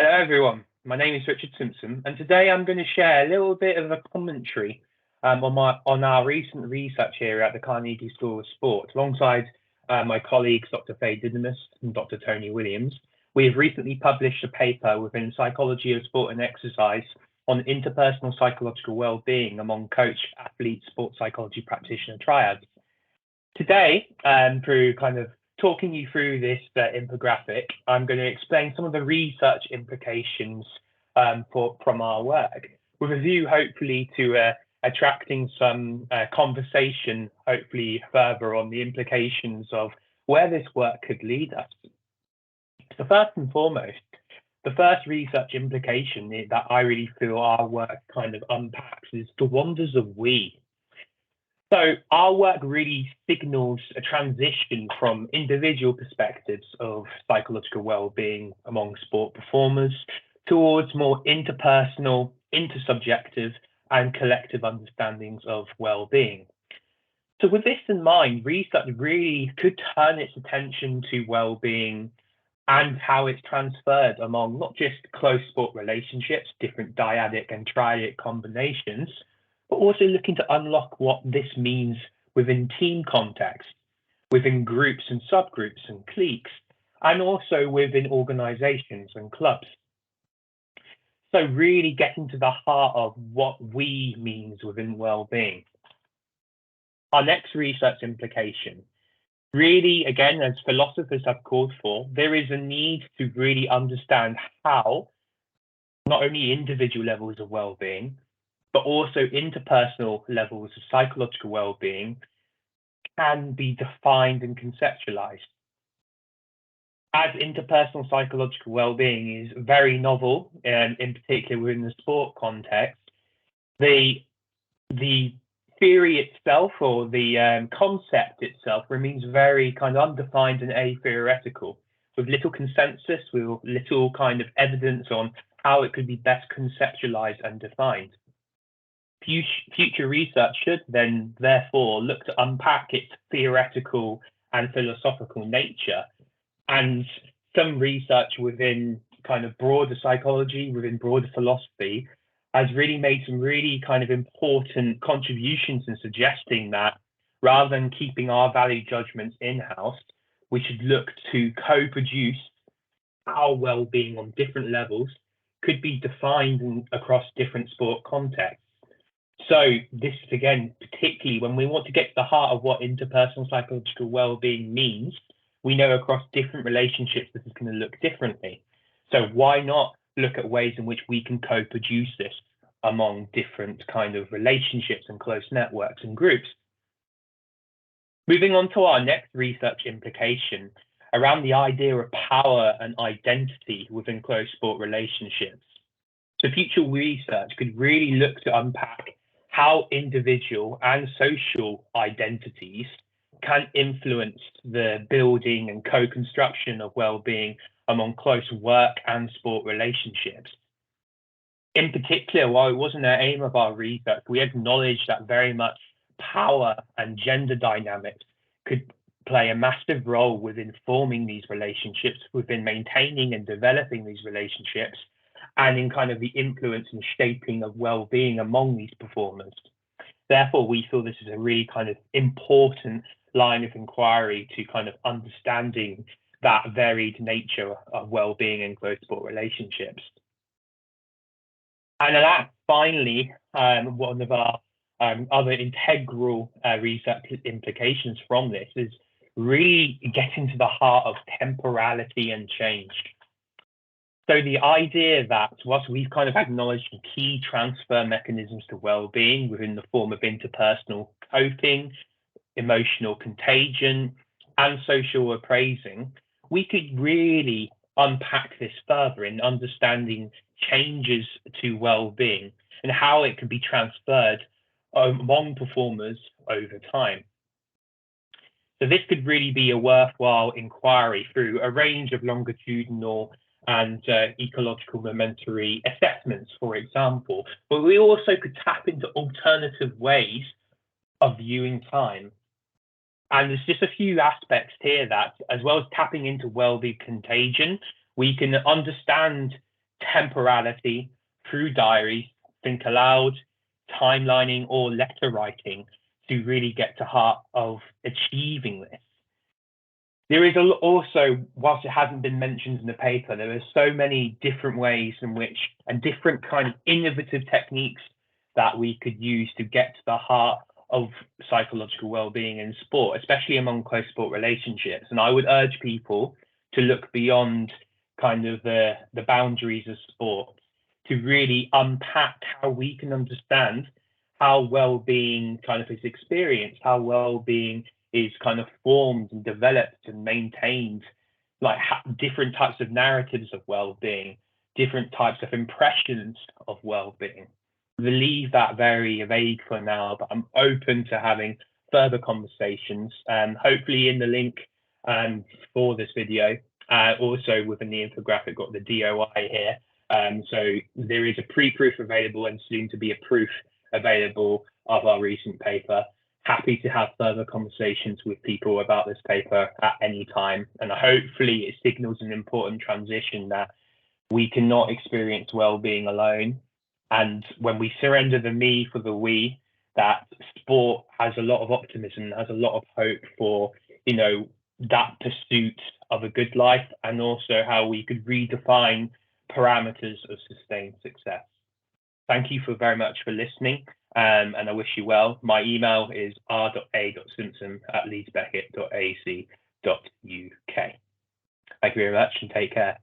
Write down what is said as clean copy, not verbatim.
Hello everyone, my name is Richard Simpson and today I'm going to share a little bit of a commentary on our recent research here at the Carnegie School of Sport alongside my colleagues Dr. Faye Didymus and Dr. Tony Williams. We have recently published a paper within Psychology of Sport and Exercise on interpersonal psychological well-being among coach, athlete, sports psychology practitioner triads. Today, through kind of talking you through this infographic, I'm going to explain some of the research implications from our work, with a view hopefully to attracting some conversation, hopefully further on the implications of where this work could lead us. So first and foremost, the first research implication that I really feel our work kind of unpacks is the wonders of we. So our work really signals a transition from individual perspectives of psychological well-being among sport performers towards more interpersonal, intersubjective, and collective understandings of well-being. So with this in mind, research really could turn its attention to well-being and how it's transferred among not just close sport relationships, different dyadic and triadic combinations, but also looking to unlock what this means within team context, within groups and subgroups and cliques, and also within organizations and clubs. So really getting to the heart of what we means within well-being. Our next research implication, really, again, as philosophers have called for, there is a need to really understand how not only individual levels of well-being, but also interpersonal levels of psychological well-being can be defined and conceptualized. As interpersonal psychological well-being is very novel, and in particular within the sport context, the theory itself or the concept itself remains very kind of undefined and a-theoretical, with little consensus, with little kind of evidence on how it could be best conceptualized and defined. Future research should then therefore look to unpack its theoretical and philosophical nature, and some research within kind of broader psychology, within broader philosophy, has really made some really kind of important contributions in suggesting that rather than keeping our value judgments in-house, we should look to co-produce how well-being on different levels could be defined across different sport contexts. So this is, again, particularly when we want to get to the heart of what interpersonal psychological well-being means, we know across different relationships this is going to look differently. So why not look at ways in which we can co-produce this among different kind of relationships and close networks and groups? Moving on to our next research implication around the idea of power and identity within close sport relationships. So future research could really look to unpack how individual and social identities can influence the building and co-construction of well-being among close work and sport relationships. In particular, while it wasn't an aim of our research, we acknowledge that very much power and gender dynamics could play a massive role within forming these relationships, within maintaining and developing these relationships, and in kind of the influence and shaping of well-being among these performers. Therefore, we feel this is a really kind of important line of inquiry to kind of understanding that varied nature of well-being in close sport relationships. And that finally, one of our other integral research implications from this is really getting to the heart of temporality and change. So the idea that whilst we've kind of acknowledged key transfer mechanisms to well-being within the form of interpersonal coping, emotional contagion, and social appraising, we could really unpack this further in understanding changes to well-being and how it can be transferred among performers over time. So this could really be a worthwhile inquiry through a range of longitudinal and ecological momentary assessments, for example, but we also could tap into alternative ways of viewing time. And there's just a few aspects here that, as well as tapping into well-being contagion, we can understand temporality, through diaries, think aloud, timelining, or letter writing to really get to heart of achieving this. There is also, whilst it hasn't been mentioned in the paper, there are so many different ways in which, and different kind of innovative techniques that we could use to get to the heart of psychological well-being in sport, especially among close sport relationships. And I would urge people to look beyond kind of the boundaries of sport to really unpack how we can understand how well-being kind of is experienced, how well-being is kind of formed and developed and maintained, like different types of narratives of well-being, different types of impressions of well-being. We leave that very vague for now, but I'm open to having further conversations. Hopefully in the link for this video, also within the infographic, got the DOI here. So there is a pre-proof available and soon to be a proof available of our recent paper. Happy to have further conversations with people about this paper at any time. And hopefully it signals an important transition that we cannot experience well-being alone. And when we surrender the me for the we, that sport has a lot of optimism, has a lot of hope for, you know, that pursuit of a good life, and also how we could redefine parameters of sustained success. Thank you very much for listening, and I wish you well. My email is r.a.simpson@leedsbeckett.ac.uk. Thank you very much and take care.